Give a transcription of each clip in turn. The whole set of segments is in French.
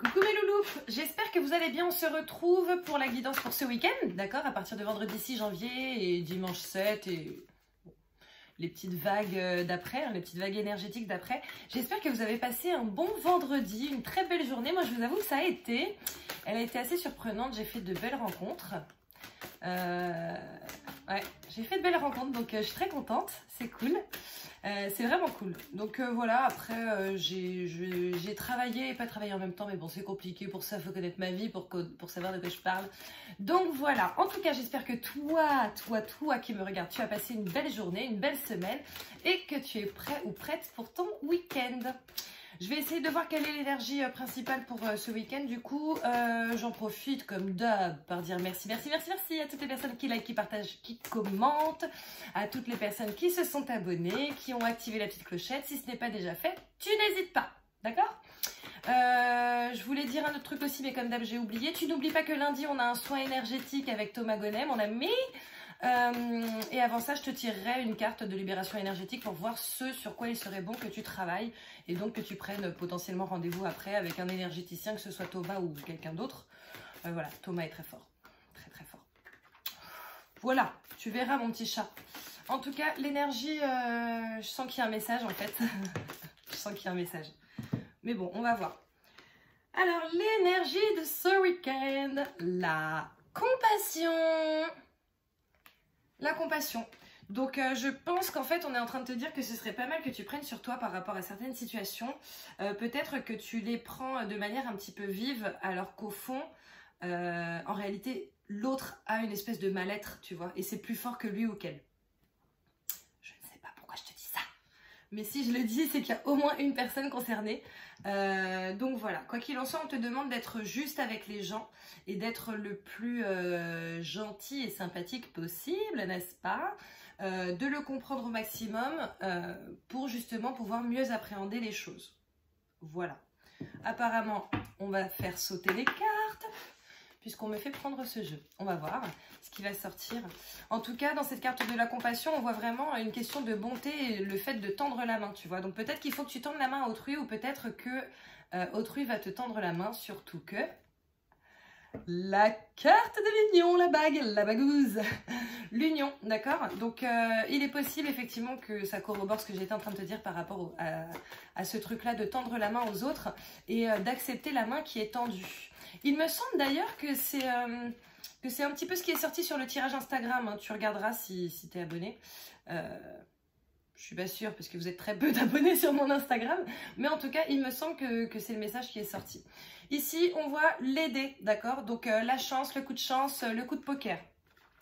Coucou mes loulous, j'espère que vous allez bien. On se retrouve pour la guidance pour ce week-end, d'accord, à partir de vendredi 6 janvier et dimanche 7 et les petites vagues d'après, les petites vagues énergétiques d'après. J'espère que vous avez passé un bon vendredi, une très belle journée. Moi je vous avoue que ça a été, elle a été assez surprenante, j'ai fait de belles rencontres. Ouais, j'ai fait de belles rencontres, donc je suis très contente, c'est cool. C'est vraiment cool. Donc voilà, après j'ai travaillé et pas travaillé en même temps, mais bon c'est compliqué, pour ça il faut connaître ma vie pour savoir de quoi je parle. Donc voilà, en tout cas j'espère que toi qui me regarde, tu as passé une belle journée, une belle semaine et que tu es prêt ou prête pour ton week-end. Je vais essayer de voir quelle est l'énergie principale pour ce week-end. Du coup, j'en profite comme d'hab par dire merci à toutes les personnes qui like, qui partagent, qui commentent, à toutes les personnes qui se sont abonnées, qui ont activé la petite clochette. Si ce n'est pas déjà fait, tu n'hésites pas, d'accord ? Je voulais dire un autre truc aussi, mais comme d'hab j'ai oublié. Tu n'oublies pas que lundi on a un soin énergétique avec Thomas Gonnet, mon ami. Et avant ça, je te tirerai une carte de libération énergétique pour voir ce sur quoi il serait bon que tu travailles et donc que tu prennes potentiellement rendez-vous après avec un énergéticien, que ce soit Thomas ou quelqu'un d'autre. Voilà, Thomas est très fort, très fort. Voilà, tu verras mon petit chat. En tout cas, l'énergie, je sens qu'il y a un message en fait. Je sens qu'il y a un message. Mais bon, on va voir. Alors, l'énergie de ce week-end, la compassion. La compassion. Donc je pense qu'en fait on est en train de te dire que ce serait pas mal que tu prennes sur toi par rapport à certaines situations. Peut-être que tu les prends de manière un petit peu vive alors qu'au fond, en réalité, l'autre a une espèce de mal-être, tu vois. Et c'est plus fort que lui ou qu'elle. Je ne sais pas pourquoi je te dis ça. Mais si je le dis, c'est qu'il y a au moins une personne concernée. Donc voilà, quoi qu'il en soit, on te demande d'être juste avec les gens et d'être le plus gentil et sympathique possible, n'est-ce pas ? De le comprendre au maximum pour justement pouvoir mieux appréhender les choses. Voilà. Apparemment, on va faire sauter les cartes puisqu'on me fait prendre ce jeu. On va voir ce qui va sortir. En tout cas, dans cette carte de la compassion, on voit vraiment une question de bonté et le fait de tendre la main, tu vois. Donc peut-être qu'il faut que tu tendes la main à autrui ou peut-être que autrui va te tendre la main, surtout que la carte de l'union, la bague, la bagouze, l'union, d'accord. Donc il est possible effectivement que ça corrobore ce que j'étais en train de te dire par rapport à ce truc-là de tendre la main aux autres et d'accepter la main qui est tendue. Il me semble d'ailleurs que c'est un petit peu ce qui est sorti sur le tirage Instagram, hein. Tu regarderas si tu es abonné. Je suis pas sûre parce que vous êtes très peu d'abonnés sur mon Instagram. Mais en tout cas, il me semble que c'est le message qui est sorti. Ici, on voit les dés, d'accord. Donc la chance, le coup de chance, le coup de poker.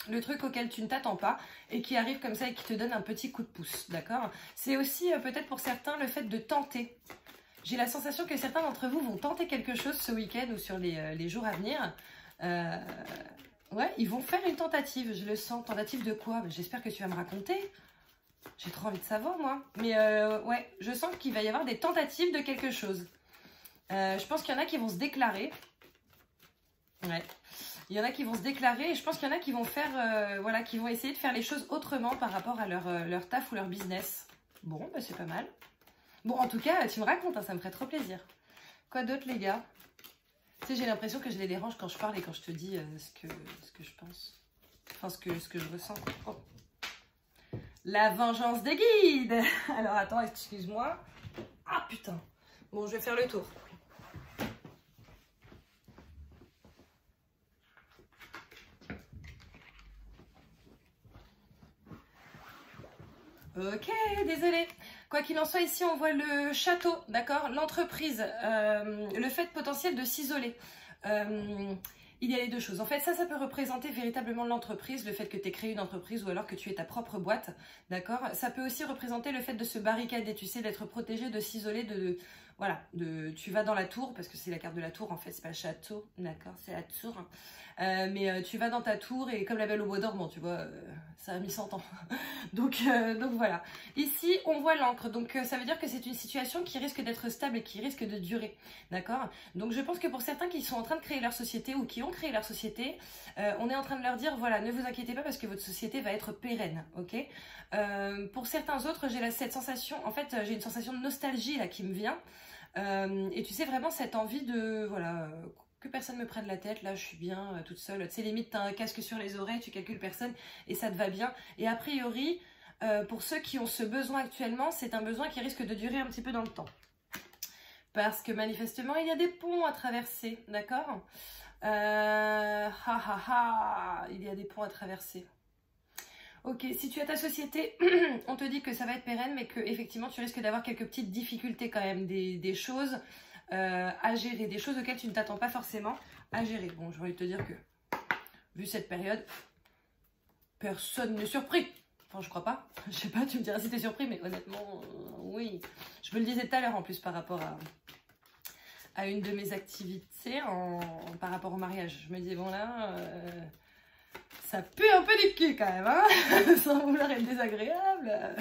Le truc auquel tu ne t'attends pas et qui arrive comme ça et qui te donne un petit coup de pouce, d'accord. C'est aussi peut-être pour certains le fait de tenter. J'ai la sensation que certains d'entre vous vont tenter quelque chose ce week-end ou sur les jours à venir. Ouais, ils vont faire une tentative, je le sens. Tentative de quoi? J'espère que tu vas me raconter. J'ai trop envie de savoir, moi. Mais ouais, je sens qu'il va y avoir des tentatives de quelque chose. Je pense qu'il y en a qui vont se déclarer. Ouais. Il y en a qui vont se déclarer et je pense qu'il y en a qui vont faire, voilà, qui vont essayer de faire les choses autrement par rapport à leur taf ou leur business. Bon, bah, c'est pas mal. Bon, en tout cas, tu me racontes, hein, ça me ferait trop plaisir. Quoi d'autre, les gars? Tu sais, j'ai l'impression que je les dérange quand je parle et quand je te dis ce que je pense. Enfin, ce que je ressens. Oh. La vengeance des guides. Alors, attends, excuse-moi. Ah, putain. Bon, je vais faire le tour. Ok, désolée. Quoi qu'il en soit, ici, on voit le château, d'accord? L'entreprise, le fait potentiel de s'isoler. Il y a les deux choses. En fait, ça peut représenter véritablement l'entreprise, le fait que tu aies créé une entreprise ou alors que tu aies ta propre boîte, d'accord? Ça peut aussi représenter le fait de se barricader, tu sais, d'être protégé, de s'isoler, voilà, tu vas dans la tour, parce que c'est la carte de la tour, en fait, c'est pas le château, d'accord? C'est la tour. Mais tu vas dans ta tour et comme la Belle au bois dormant, tu vois, ça a mis 100 ans. donc voilà. Ici, on voit l'encre. Donc ça veut dire que c'est une situation qui risque d'être stable et qui risque de durer. D'accord? Donc je pense que pour certains qui sont en train de créer leur société ou qui ont créé leur société, on est en train de leur dire, voilà, ne vous inquiétez pas parce que votre société va être pérenne. Ok? Pour certains autres, j'ai cette sensation, en fait, j'ai une sensation de nostalgie là qui me vient. Et tu sais, vraiment cette envie de, voilà, que personne me prenne la tête, là je suis bien toute seule. Tu sais, limite, tu as un casque sur les oreilles, tu calcules personne et ça te va bien. Et a priori, pour ceux qui ont ce besoin actuellement, c'est un besoin qui risque de durer un petit peu dans le temps. Parce que manifestement, il y a des ponts à traverser, d'accord? Il y a des ponts à traverser. Ok, si tu as ta société, on te dit que ça va être pérenne, mais que effectivement tu risques d'avoir quelques petites difficultés quand même, des choses à gérer, des choses auxquelles tu ne t'attends pas forcément à gérer. Bon, j'ai envie de te dire que, vu cette période, personne n'est surpris. Enfin, je crois pas. Je sais pas, tu me diras si t'es surpris, mais honnêtement, oui. Je me le disais tout à l'heure en plus par rapport à une de mes activités par rapport au mariage. Je me disais, bon là, ça pue un peu du cul quand même, hein. Sans vouloir être désagréable.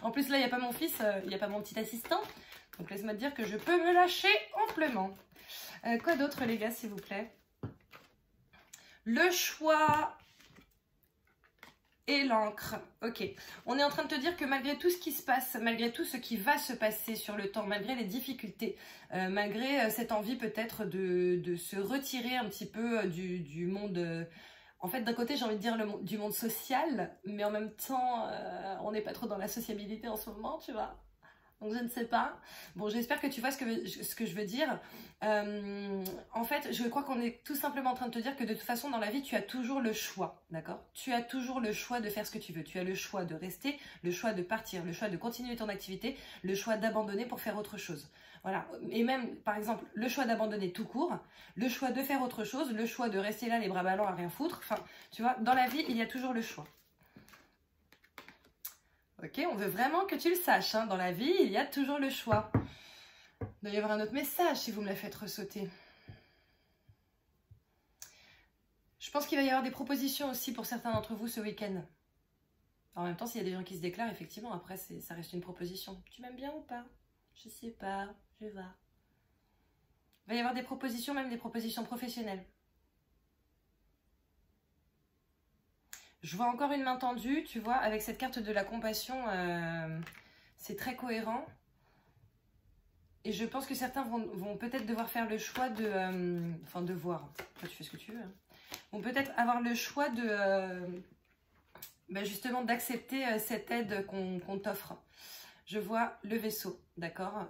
En plus là, il n'y a pas mon fils, il n'y a pas mon petit assistant. Donc laisse-moi te dire que je peux me lâcher amplement. Quoi d'autre les gars, s'il vous plaît? Le choix et l'encre. Ok, on est en train de te dire que malgré tout ce qui se passe, malgré tout ce qui va se passer sur le temps, malgré les difficultés, malgré cette envie peut-être de se retirer un petit peu du monde... en fait, d'un côté, j'ai envie de dire du monde social, mais en même temps, on n'est pas trop dans la sociabilité en ce moment, tu vois. Donc, je ne sais pas. Bon, j'espère que tu vois ce que je veux dire. En fait, je crois qu'on est tout simplement en train de te dire que de toute façon, dans la vie, tu as toujours le choix, d'accord? Tu as toujours le choix de faire ce que tu veux. Tu as le choix de rester, le choix de partir, le choix de continuer ton activité, le choix d'abandonner pour faire autre chose. Voilà. Et même, par exemple, le choix d'abandonner tout court, le choix de faire autre chose, le choix de rester là les bras ballants à rien foutre. Enfin, tu vois, dans la vie, il y a toujours le choix. Ok, on veut vraiment que tu le saches, hein. Dans la vie, il y a toujours le choix. Il doit y avoir un autre message si vous me la faites ressauter. Je pense qu'il va y avoir des propositions aussi pour certains d'entre vous ce week-end. En même temps, s'il y a des gens qui se déclarent, effectivement, après, ça reste une proposition. Tu m'aimes bien ou pas? Je sais pas, je vais voir. Il va y avoir des propositions, même des propositions professionnelles. Je vois encore une main tendue, tu vois, avec cette carte de la compassion, c'est très cohérent. Et je pense que certains vont peut-être devoir faire le choix de... enfin, devoir. Toi, tu fais ce que tu veux. Hein. Vont peut-être avoir le choix de... justement, d'accepter cette aide qu'on t'offre. Je vois le vaisseau, d'accord?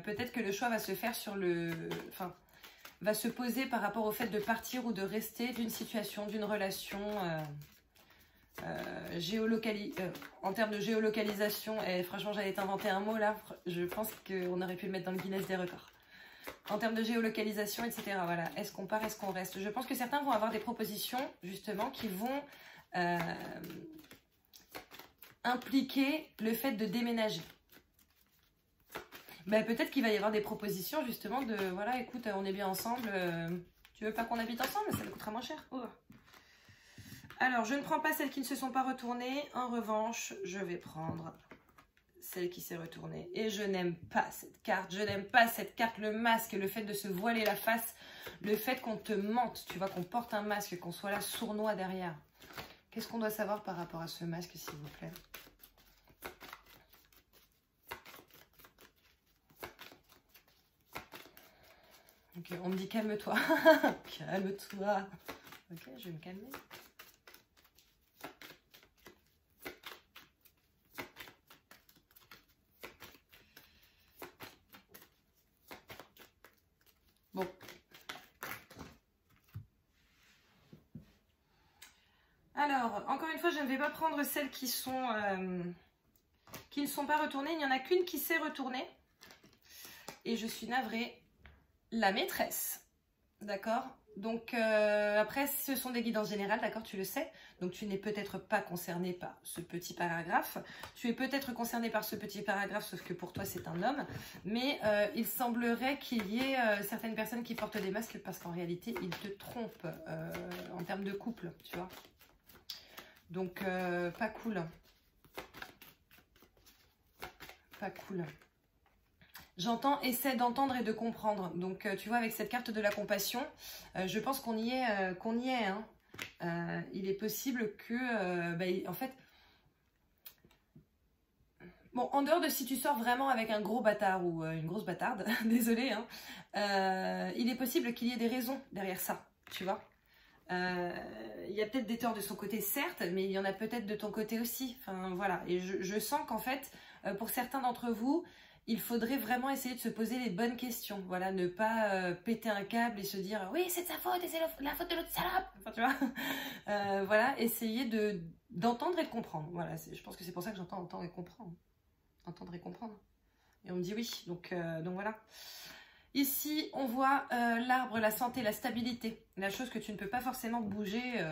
Peut-être que le choix va se faire sur le... Enfin, va se poser par rapport au fait de partir ou de rester d'une situation, d'une relation... en termes de géolocalisation, et franchement j'allais t'inventer un mot là, je pense qu'on aurait pu le mettre dans le Guinness des records. En termes de géolocalisation, etc. Voilà, est-ce qu'on part, est-ce qu'on reste? Je pense que certains vont avoir des propositions justement qui vont impliquer le fait de déménager. Peut-être qu'il va y avoir des propositions justement de voilà, écoute, on est bien ensemble, tu veux pas qu'on habite ensemble? Ça nous coûtera moins cher. Oh. Alors, je ne prends pas celles qui ne se sont pas retournées. En revanche, je vais prendre celle qui s'est retournée. Et je n'aime pas cette carte. Je n'aime pas cette carte, le masque, le fait de se voiler la face, le fait qu'on te mente, tu vois, qu'on porte un masque, qu'on soit là sournois derrière. Qu'est-ce qu'on doit savoir par rapport à ce masque, s'il vous plaît? Ok, on me dit calme-toi. Calme-toi. Ok, je vais me calmer. Bon. Alors, encore une fois, je ne vais pas prendre celles qui ne sont pas retournées. Il n'y en a qu'une qui s'est retournée. Et je suis navrée. La maîtresse. D'accord? Donc, après, ce sont des guidances générales, d'accord? Tu le sais. Donc, tu n'es peut-être pas concerné par ce petit paragraphe. Tu es peut-être concerné par ce petit paragraphe, sauf que pour toi, c'est un homme. Mais il semblerait qu'il y ait certaines personnes qui portent des masques parce qu'en réalité, ils te trompent en termes de couple, tu vois. Donc, pas cool. Pas cool. J'entends, essaie d'entendre et de comprendre. Donc, tu vois, avec cette carte de la compassion, je pense qu'on y est. Hein. Il est possible que, en fait, Bon, en dehors de si tu sors vraiment avec un gros bâtard ou une grosse bâtarde, désolé, hein, il est possible qu'il y ait des raisons derrière ça, tu vois. Il y a peut-être des torts de son côté, certes, mais il y en a peut-être de ton côté aussi. Enfin, voilà. Et je sens qu'en fait, pour certains d'entre vous, il faudrait vraiment essayer de se poser les bonnes questions. Voilà, ne pas péter un câble et se dire oui, c'est de sa faute et c'est la faute de l'autre salope. Enfin, tu vois. Voilà, essayer d'entendre et de comprendre. Voilà, je pense que c'est pour ça que j'entends entendre et comprendre. Entendre et comprendre. Et on me dit oui. Donc voilà. Ici, on voit l'arbre, la santé, la stabilité. La chose que tu ne peux pas forcément bouger.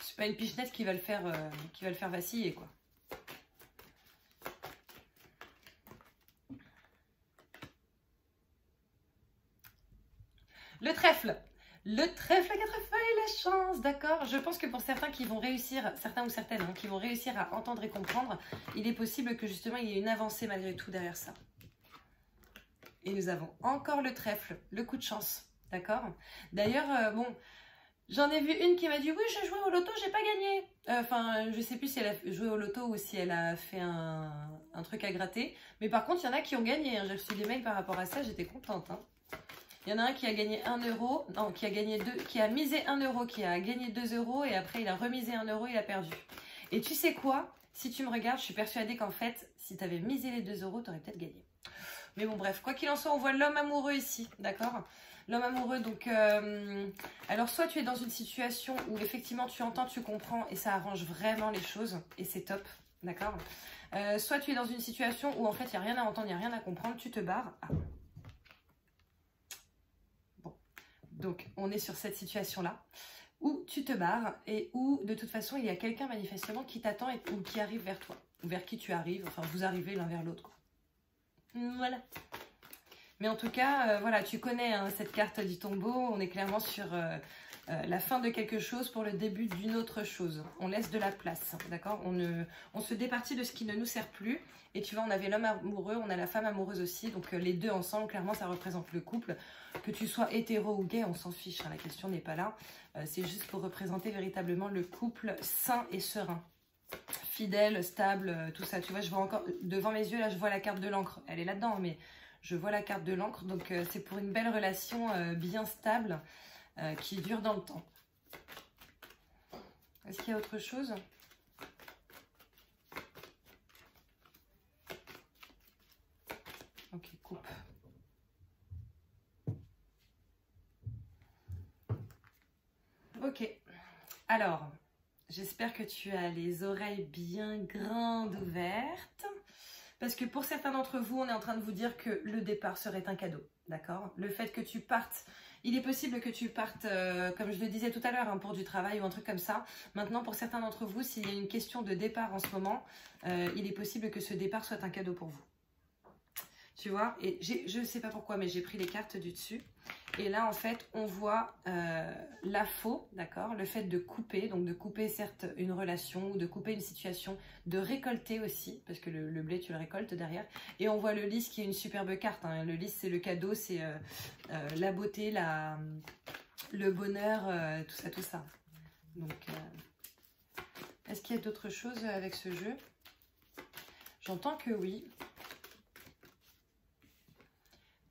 C'est pas une pichenette qui va le faire vaciller, quoi. Le trèfle. Le trèfle à 4 feuilles, la chance, d'accord. Je pense que pour certains qui vont réussir, certains ou certaines, hein, qui vont réussir à entendre et comprendre, il est possible que justement il y ait une avancée malgré tout derrière ça. Et nous avons encore le trèfle, le coup de chance, d'accord. D'ailleurs, bon, j'en ai vu une qui m'a dit « Oui, j'ai joué au loto, j'ai pas gagné. » Enfin, je sais plus si elle a joué au loto ou si elle a fait un truc à gratter. Mais par contre, il y en a qui ont gagné. Hein. J'ai reçu des mails par rapport à ça, j'étais contente. Hein. Il y en a un qui a gagné 1 euro, non, qui a misé 1 euro, qui a gagné 2 euros et après il a remisé 1 euro, il a perdu. Et tu sais quoi? Si tu me regardes, je suis persuadée qu'en fait, si tu avais misé les 2 euros, tu aurais peut-être gagné. Mais bon, bref, quoi qu'il en soit, on voit l'homme amoureux ici, d'accord? L'homme amoureux, donc, alors soit tu es dans une situation où effectivement tu entends, tu comprends et ça arrange vraiment les choses et c'est top, d'accord? Soit tu es dans une situation où en fait il n'y a rien à entendre, il n'y a rien à comprendre, tu te barres. Ah. Bon, donc on est sur cette situation-là où tu te barres et où de toute façon il y a quelqu'un manifestement qui t'attend ou qui arrive vers toi, ou vers qui tu arrives, enfin vous arrivez l'un vers l'autre. Voilà. Mais en tout cas, voilà, tu connais hein, cette carte du tombeau. On est clairement sur la fin de quelque chose pour le début d'une autre chose. On laisse de la place, d'accord? On se départit de ce qui ne nous sert plus. Et tu vois, on avait l'homme amoureux, on a la femme amoureuse aussi. Donc les deux ensemble, clairement, ça représente le couple. Que tu sois hétéro ou gay, on s'en fiche. Hein, la question n'est pas là. C'est juste pour représenter véritablement le couple sain et serein. Fidèle, stable, tout ça. Tu vois, je vois encore, devant mes yeux, là, je vois la carte de l'encre. Elle est là-dedans, mais je vois la carte de l'encre. Donc, c'est pour une belle relation bien stable qui dure dans le temps. Est-ce qu'il y a autre chose? Ok, coupe. Ok. Alors, j'espère que tu as les oreilles bien grandes ouvertes. Parce que pour certains d'entre vous, on est en train de vous dire que le départ serait un cadeau. D'accord? Le fait que tu partes, il est possible que tu partes, comme je le disais tout à l'heure, hein, pour du travail ou un truc comme ça. Maintenant, pour certains d'entre vous, s'il y a une question de départ en ce moment, il est possible que ce départ soit un cadeau pour vous. Tu vois? Et je ne sais pas pourquoi, mais j'ai pris les cartes du dessus. Et là, en fait, on voit la faux, d'accord? Le fait de couper, donc de couper certes une relation, ou de couper une situation, de récolter aussi, parce que le blé, tu le récoltes derrière. Et on voit le lys qui est une superbe carte. Hein. Le lys, c'est le cadeau, c'est la beauté, le bonheur, tout ça, tout ça. Donc, est-ce qu'il y a d'autres choses avec ce jeu? J'entends que oui.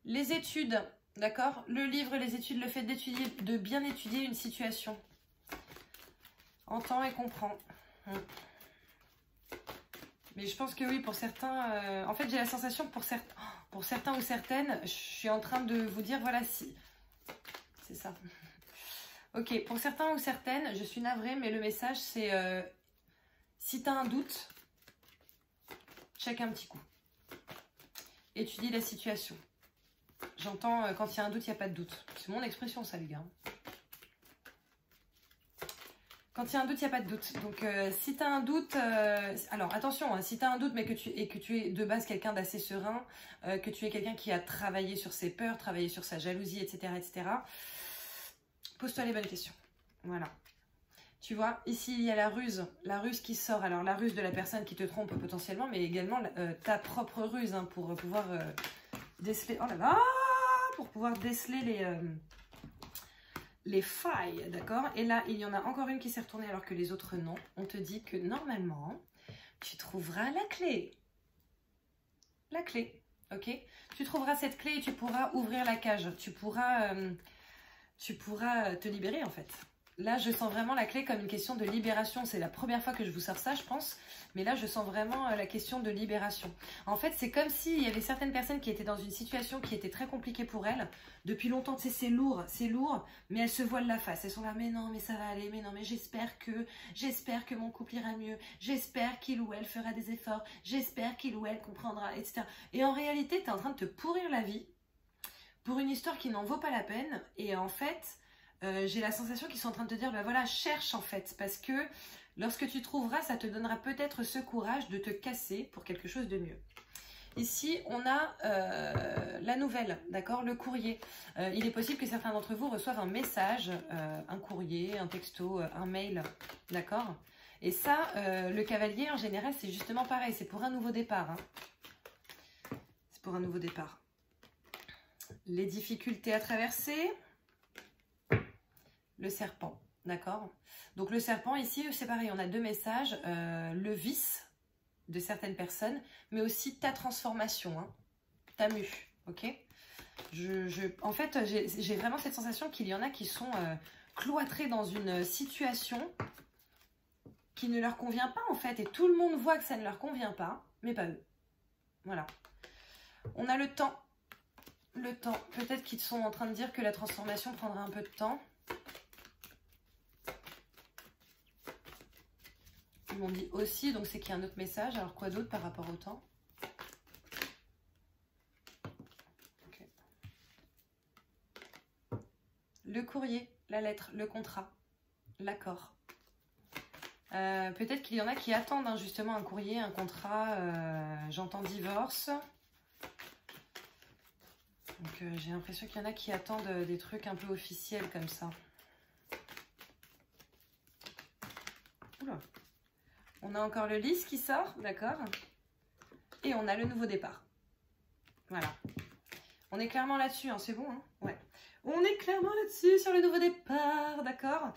Les études, d'accord? Le livre, les études, le fait d'étudier, de bien étudier une situation. Entend et comprend. Mais je pense que oui, pour certains... en fait, j'ai la sensation que pour certains ou certaines, je suis en train de vous dire, voilà, si... C'est ça. Ok, pour certains ou certaines, je suis navrée, mais le message, c'est... si tu as un doute, check un petit coup. Étudie la situation. J'entends quand il y a un doute, il n'y a pas de doute. C'est mon expression, ça, les gars. Quand il y a un doute, il n'y a pas de doute. Donc, si tu as un doute... alors, attention, hein, si tu as un doute, mais que tu es de base quelqu'un d'assez serein, que tu es quelqu'un qui a travaillé sur ses peurs, travaillé sur sa jalousie, etc., etc., pose-toi les bonnes questions. Voilà. Tu vois, ici, il y a la ruse qui sort. Alors, la ruse de la personne qui te trompe potentiellement, mais également ta propre ruse hein, pour pouvoir déceler... Oh là là! Pour pouvoir déceler les failles, d'accord? Et là, il y en a encore une qui s'est retournée alors que les autres non. On te dit que normalement, tu trouveras la clé. La clé, ok? Tu trouveras cette clé et tu pourras ouvrir la cage. Tu pourras te libérer en fait. Là, je sens vraiment la clé comme une question de libération. C'est la première fois que je vous sors ça, je pense. Mais là, je sens vraiment la question de libération. En fait, c'est comme s'il y avait certaines personnes qui étaient dans une situation qui était très compliquée pour elles. Depuis longtemps, tu sais, c'est lourd, mais elles se voilent la face. Elles sont là, mais non, mais ça va aller, mais non, mais j'espère que mon couple ira mieux. J'espère qu'il ou elle fera des efforts. J'espère qu'il ou elle comprendra, etc. Et en réalité, tu es en train de te pourrir la vie pour une histoire qui n'en vaut pas la peine. Et en fait... j'ai la sensation qu'ils sont en train de te dire, ben voilà, cherche en fait, parce que lorsque tu trouveras, ça te donnera peut-être ce courage de te casser pour quelque chose de mieux. Ici, on a la nouvelle, d'accord, le courrier. Il est possible que certains d'entre vous reçoivent un message, un courrier, un texto, un mail, d'accord. Et ça, le cavalier, en général, c'est justement pareil, c'est pour un nouveau départ. Hein. C'est pour un nouveau départ. Les difficultés à traverser... Le serpent, d'accord? Donc le serpent, ici, c'est pareil, on a deux messages. Le vice de certaines personnes, mais aussi ta transformation, hein, ta mue, ok? En fait, j'ai vraiment cette sensation qu'il y en a qui sont cloîtrés dans une situation qui ne leur convient pas, en fait. Et tout le monde voit que ça ne leur convient pas, mais pas eux. Voilà. On a le temps. Le temps. Peut-être qu'ils sont en train de dire que la transformation prendra un peu de temps. Ils m'ont dit aussi, donc c'est qu'il y a un autre message. Alors quoi d'autre par rapport au temps? Okay. Le courrier, la lettre, le contrat, l'accord. Peut-être qu'il y en a qui attendent hein, justement un courrier, un contrat. J'entends divorce. Donc j'ai l'impression qu'il y en a qui attendent des trucs un peu officiels comme ça. Oula. On a encore le lys qui sort, d'accord? Et on a le nouveau départ. Voilà. On est clairement là-dessus, hein, c'est bon, hein? Ouais. On est clairement là-dessus, sur le nouveau départ, d'accord?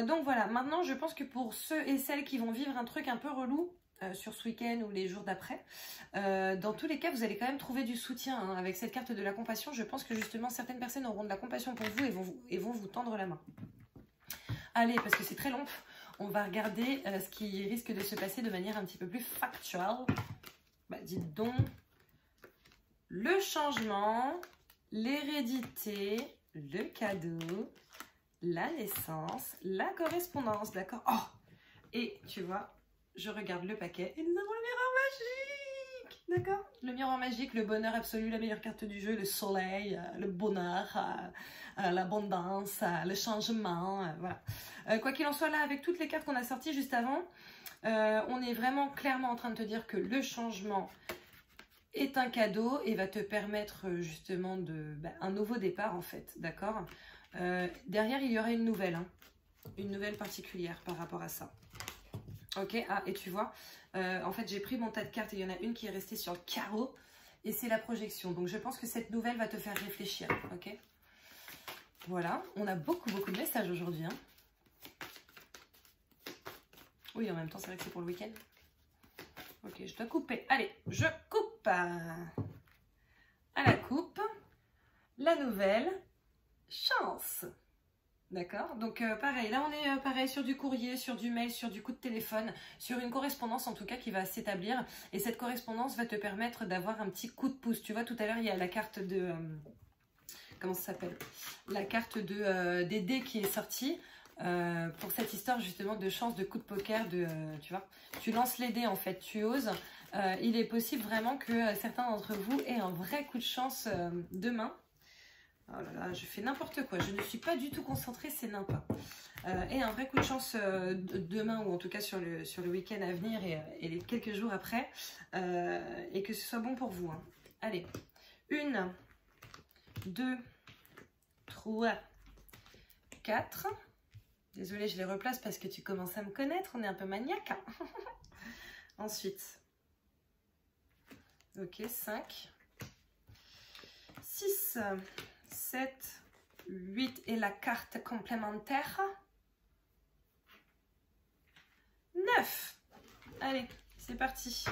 Donc voilà, maintenant je pense que pour ceux et celles qui vont vivre un truc un peu relou, sur ce week-end ou les jours d'après, dans tous les cas, vous allez quand même trouver du soutien. Hein. Avec cette carte de la compassion, je pense que justement certaines personnes auront de la compassion pour vous et vont vous tendre la main. Allez, parce que c'est très long. On va regarder ce qui risque de se passer de manière un petit peu plus factuelle. Bah, dites donc, le changement, l'hérédité, le cadeau, la naissance, la correspondance, d'accord? Oh! Et tu vois, je regarde le paquet et nous avons le miroir magique, d'accord? Le miroir magique, le bonheur absolu, la meilleure carte du jeu, le soleil, le bonheur, l'abondance, le changement, voilà. Quoi qu'il en soit, là, avec toutes les cartes qu'on a sorties juste avant, on est vraiment clairement en train de te dire que le changement est un cadeau et va te permettre justement un nouveau départ, en fait, d'accord? Derrière, il y aura une nouvelle, hein, une nouvelle particulière par rapport à ça. Ok, ah, et tu vois, en fait, j'ai pris mon tas de cartes et il y en a une qui est restée sur le carreau et c'est la projection. Donc, je pense que cette nouvelle va te faire réfléchir, ok? Voilà, on a beaucoup de messages aujourd'hui, hein. Oui, en même temps, c'est vrai que c'est pour le week-end. Ok, je dois couper. Allez, je coupe. À la coupe, la nouvelle chance. D'accord? Donc, pareil, là, on est pareil sur du courrier, sur du mail, sur du coup de téléphone, sur une correspondance, en tout cas, qui va s'établir. Et cette correspondance va te permettre d'avoir un petit coup de pouce. Tu vois, tout à l'heure, il y a la carte de... comment ça s'appelle? La carte des dés qui est sortie. Pour cette histoire justement de chance, de coup de poker, tu vois, tu lances les dés en fait, tu oses. Il est possible vraiment que certains d'entre vous aient un vrai coup de chance demain. Oh là là, je fais n'importe quoi, je ne suis pas du tout concentrée, c'est n'importe. Et un vrai coup de chance demain ou en tout cas sur le week-end à venir et les quelques jours après. Et que ce soit bon pour vous. Hein. Allez, 1, 2, 3, 4. Désolée, je les replace parce que tu commences à me connaître, on est un peu maniaque. Hein. Ensuite, ok, 5, 6, 7, 8 et la carte complémentaire. 9. Allez, C'est parti.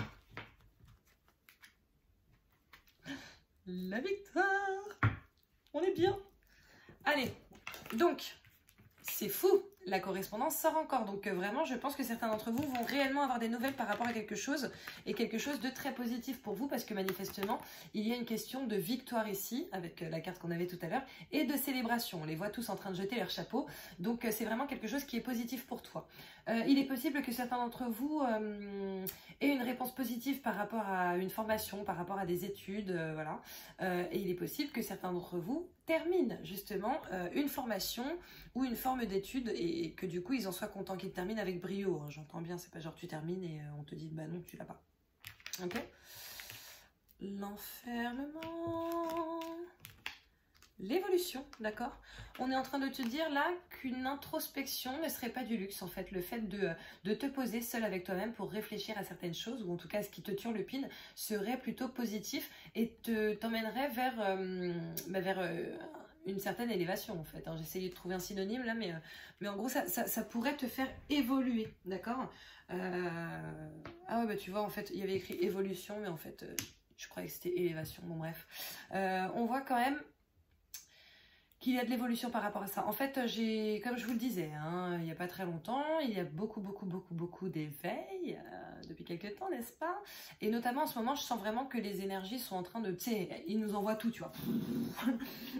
La victoire. On est bien. Allez, donc, c'est fou. La correspondance sort encore. Donc vraiment, je pense que certains d'entre vous vont réellement avoir des nouvelles par rapport à quelque chose. Et quelque chose de très positif pour vous. Parce que manifestement, il y a une question de victoire ici. Avec la carte qu'on avait tout à l'heure. Et de célébration. On les voit tous en train de jeter leur chapeau. Donc c'est vraiment quelque chose qui est positif pour toi. Il est possible que certains d'entre vous aient une réponse positive par rapport à une formation, par rapport à des études. Voilà. Et il est possible que certains d'entre vous terminent justement une formation ou une forme d'études et que du coup ils en soient contents, qu'ils terminent avec brio. Hein. J'entends bien, c'est pas genre tu termines et on te dit bah non, tu l'as pas. Ok. L'enfermement. L'évolution, d'accord? On est en train de te dire là qu'une introspection ne serait pas du luxe en fait. Le fait de te poser seul avec toi-même pour réfléchir à certaines choses, ou en tout cas ce qui te turlupine, serait plutôt positif et t'emmènerait vers une certaine élévation en fait. Hein. J'ai essayé de trouver un synonyme là, mais en gros ça pourrait te faire évoluer, d'accord? Ah ouais, bah tu vois, en fait, il y avait écrit évolution, mais en fait, je croyais que c'était élévation. Bon bref. On voit quand même qu'il y a de l'évolution par rapport à ça. En fait, comme je vous le disais, hein, il n'y a pas très longtemps, il y a beaucoup d'éveil depuis quelques temps, n'est-ce pas? Et notamment en ce moment, je sens vraiment que les énergies sont en train de... Tu sais, ils nous envoient tout, tu vois.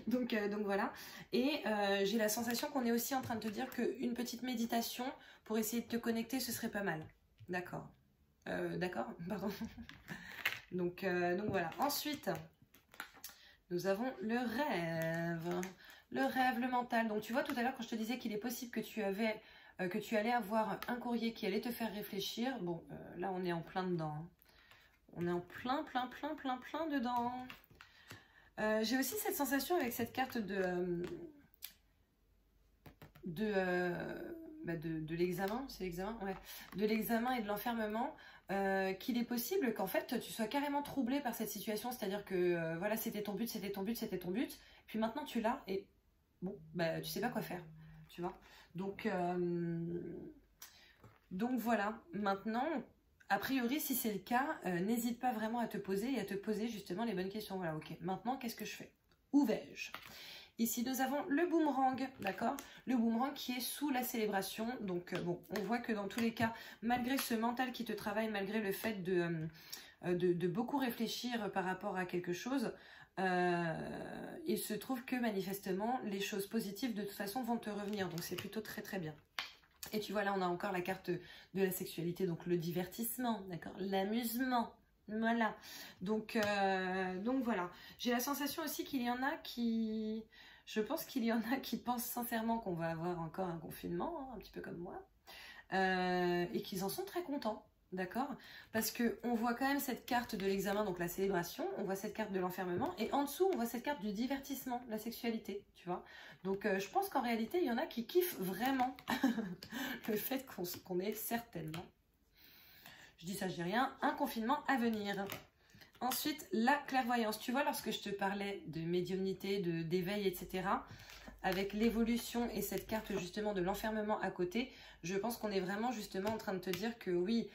donc voilà. Et j'ai la sensation qu'on est aussi en train de te dire qu'une petite méditation pour essayer de te connecter, ce serait pas mal. D'accord. D'accord, pardon. donc voilà. Ensuite... nous avons le rêve. Le rêve, le mental. Donc tu vois tout à l'heure quand je te disais qu'il est possible que tu allais avoir un courrier qui allait te faire réfléchir. Bon, là on est en plein dedans. Hein. On est en plein dedans. J'ai aussi cette sensation avec cette carte de l'examen. C'est l'examen? Ouais. De l'examen et de l'enfermement. Qu'il est possible qu'en fait tu sois carrément troublé par cette situation, c'est-à-dire que voilà, c'était ton but, puis maintenant tu l'as et bon, bah tu sais pas quoi faire, tu vois. Donc voilà, maintenant, a priori, si c'est le cas, n'hésite pas vraiment à te poser et à te poser justement les bonnes questions. Voilà, ok, maintenant qu'est-ce que je fais? Où vais-je? Ici, nous avons le boomerang, d'accord? Le boomerang qui est sous la célébration. Donc, bon, on voit que dans tous les cas, malgré ce mental qui te travaille, malgré le fait de beaucoup réfléchir par rapport à quelque chose, il se trouve que manifestement, les choses positives de toute façon vont te revenir. Donc, c'est plutôt très bien. Et tu vois, là, on a encore la carte de la sexualité, donc le divertissement, d'accord? L'amusement. Voilà, donc voilà. J'ai la sensation aussi qu'il y en a qui... Je pense qu'il y en a qui pensent sincèrement qu'on va avoir encore un confinement, hein, un petit peu comme moi, et qu'ils en sont très contents, d'accord? Parce qu'on voit quand même cette carte de l'examen, donc la célébration, on voit cette carte de l'enfermement, et en dessous, on voit cette carte du divertissement, la sexualité, tu vois? Donc je pense qu'en réalité, il y en a qui kiffent vraiment le fait qu'on ait certainement... Je dis ça, je dis rien. Un confinement à venir. Ensuite, la clairvoyance. Tu vois, lorsque je te parlais de médiumnité, d'éveil, etc., avec l'évolution et cette carte justement de l'enfermement à côté, je pense qu'on est vraiment justement en train de te dire que oui,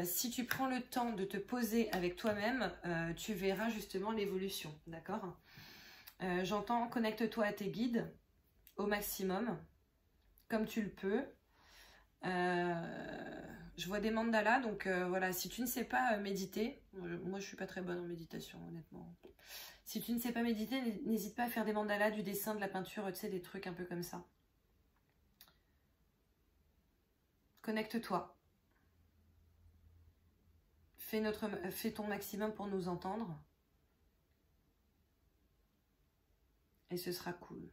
si tu prends le temps de te poser avec toi-même, tu verras justement l'évolution. D'accord? J'entends, connecte-toi à tes guides au maximum, comme tu le peux. Je vois des mandalas, donc voilà, si tu ne sais pas méditer, moi je suis pas très bonne en méditation honnêtement. Si tu ne sais pas méditer, n'hésite pas à faire des mandalas, du dessin, de la peinture, tu sais, des trucs un peu comme ça. Connecte-toi. Fais ton maximum pour nous entendre. Et ce sera cool.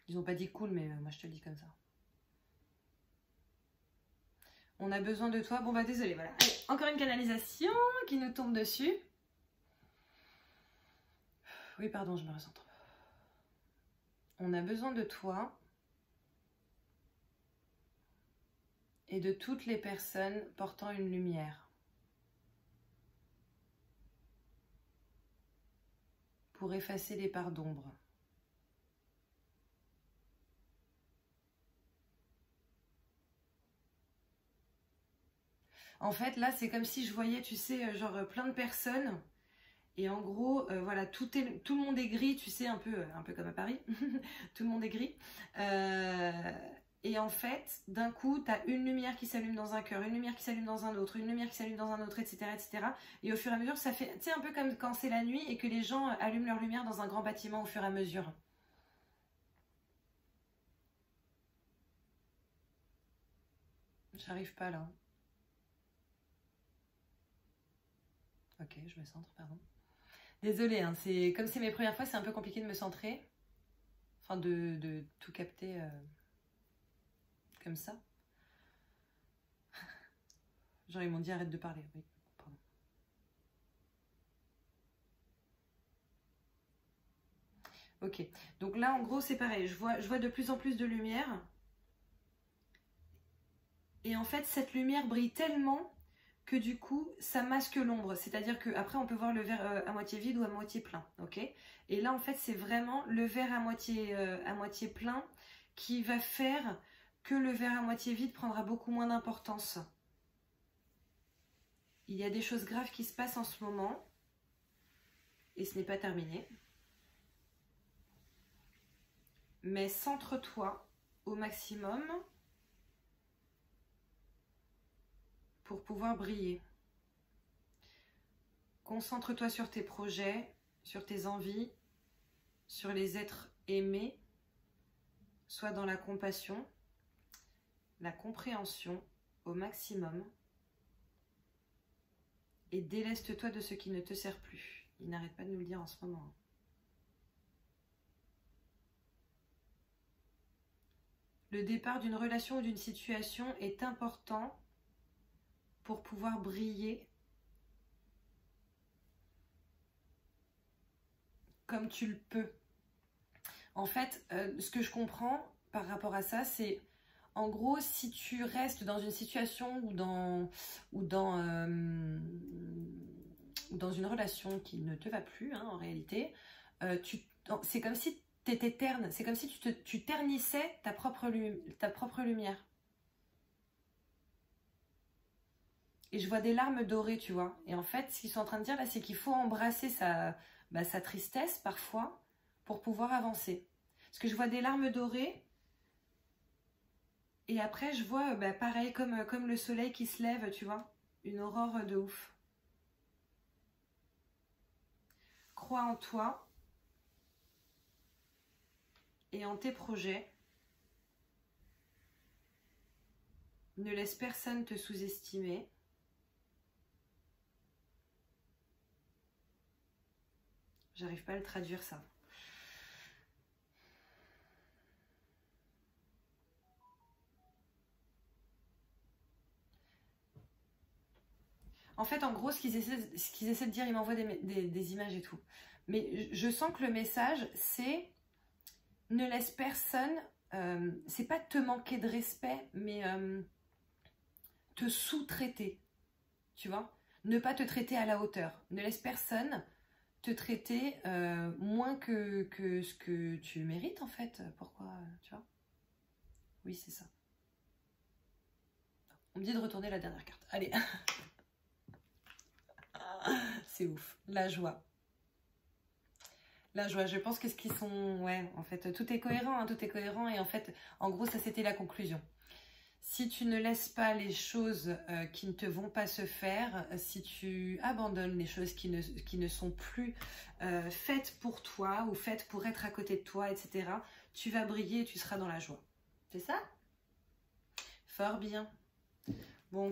Ils n'ont pas dit cool, mais moi je te le dis comme ça. On a besoin de toi. Bon bah désolé, voilà. Allez, encore une canalisation qui nous tombe dessus. Oui, pardon, je me recentre. On a besoin de toi et de toutes les personnes portant une lumière pour effacer les parts d'ombre. En fait, là, c'est comme si je voyais, tu sais, genre plein de personnes. Et en gros, voilà, tout le monde est gris, tu sais, un peu comme à Paris. Tout le monde est gris. Et en fait, d'un coup, tu as une lumière qui s'allume dans un cœur, une lumière qui s'allume dans un autre, une lumière qui s'allume dans un autre, etc., etc. Et au fur et à mesure, ça fait, tu sais, un peu comme quand c'est la nuit et que les gens allument leur lumière dans un grand bâtiment au fur et à mesure. J'arrive pas là. Ok, je me centre, pardon. Désolée, hein, comme c'est mes premières fois, c'est un peu compliqué de me centrer. Enfin, de tout capter comme ça. Genre, ils m'ont dit arrête de parler. Oui, pardon. Ok, donc là, en gros, c'est pareil. Je vois de plus en plus de lumière. Et en fait, cette lumière brille tellement que du coup, ça masque l'ombre. C'est-à-dire qu'après, on peut voir le verre à moitié vide ou à moitié plein. Ok. Et là, en fait, c'est vraiment le verre à moitié plein qui va faire que le verre à moitié vide prendra beaucoup moins d'importance. Il y a des choses graves qui se passent en ce moment. Et ce n'est pas terminé. Mais centre-toi au maximum pour pouvoir briller. Concentre-toi sur tes projets, sur tes envies, sur les êtres aimés. Sois dans la compassion, la compréhension au maximum. Et déleste-toi de ce qui ne te sert plus. Il n'arrête pas de nous le dire en ce moment. Le départ d'une relation ou d'une situation est important pour pouvoir briller comme tu le peux. En fait, ce que je comprends par rapport à ça, c'est en gros, si tu restes dans une situation ou dans une relation qui ne te va plus, hein, en réalité, c'est comme si tu étais terne, c'est comme si tu ternissais ta propre lumière. Et je vois des larmes dorées, tu vois. Et en fait, ce qu'ils sont en train de dire là, c'est qu'il faut embrasser sa tristesse parfois pour pouvoir avancer. Parce que je vois des larmes dorées. Et après, je vois, pareil, comme le soleil qui se lève, tu vois. Une aurore de ouf. Crois en toi et en tes projets. Ne laisse personne te sous-estimer. J'arrive pas à le traduire, ça. En fait, en gros, ce qu'ils essaient de dire, ils m'envoient des images et tout. Mais je sens que le message, c'est ne laisse personne, c'est pas te manquer de respect, mais te sous-traiter, tu vois. Ne pas te traiter à la hauteur. Ne laisse personne te traiter moins que ce que tu mérites, en fait. Pourquoi, tu vois? Oui, c'est ça. On me dit de retourner la dernière carte. Allez. C'est ouf. La joie. La joie, je pense que ce qu'ils sont... Ouais, en fait, tout est cohérent, hein, tout est cohérent. Et en fait, en gros, ça, c'était la conclusion. Si tu ne laisses pas les choses qui ne te vont pas se faire, si tu abandonnes les choses qui ne sont plus faites pour toi ou faites pour être à côté de toi, etc., tu vas briller et tu seras dans la joie. C'est ça? Fort bien. Bon,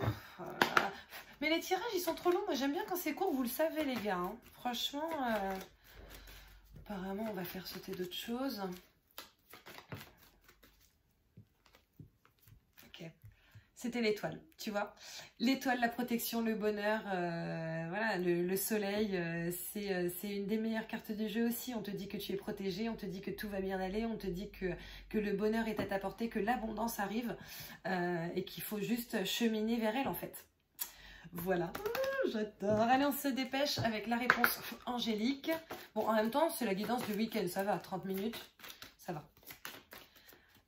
mais les tirages, ils sont trop longs. Moi, j'aime bien quand c'est court, vous le savez, les gars. Hein. Franchement, apparemment, on va faire sauter d'autres choses. Ok. C'était l'étoile, tu vois. L'étoile, la protection, le bonheur, voilà, le soleil, c'est une des meilleures cartes du jeu aussi. On te dit que tu es protégé, on te dit que tout va bien aller, on te dit que le bonheur est à ta portée, que l'abondance arrive et qu'il faut juste cheminer vers elle, en fait. Voilà, j'adore. Allez, on se dépêche avec la réponse angélique. Bon, en même temps, c'est la guidance du week-end, ça va, 30 minutes, ça va.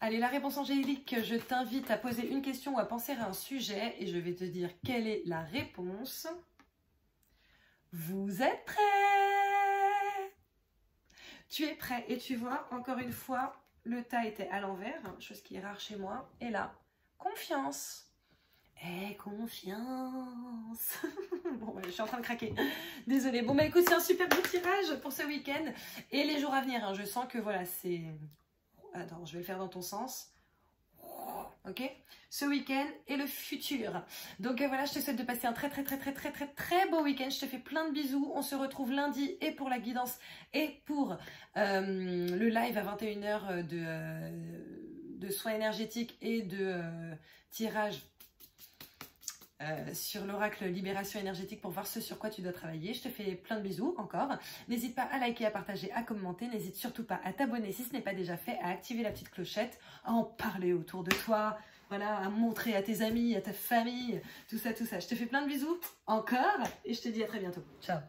Allez, la réponse angélique, je t'invite à poser une question ou à penser à un sujet et je vais te dire quelle est la réponse. Vous êtes prêts? Tu es prêt et tu vois, encore une fois, le tas était à l'envers, chose qui est rare chez moi. Et là, confiance. Et confiance. Bon, je suis en train de craquer. Désolée. Bon, bah écoute, c'est un super beau tirage pour ce week-end. Et les jours à venir, hein, je sens que voilà, c'est... Attends, je vais le faire dans ton sens. Ok, ce week-end et le futur. Donc voilà, je te souhaite de passer un très beau week-end. Je te fais plein de bisous. On se retrouve lundi et pour la guidance et pour le live à 21 h de soins énergétiques et de tirage sur l'oracle Libération énergétique pour voir ce sur quoi tu dois travailler. Je te fais plein de bisous encore. N'hésite pas à liker, à partager, à commenter. N'hésite surtout pas à t'abonner si ce n'est pas déjà fait, à activer la petite clochette, à en parler autour de toi, voilà, à montrer à tes amis, à ta famille, tout ça, tout ça. Je te fais plein de bisous encore et je te dis à très bientôt. Ciao.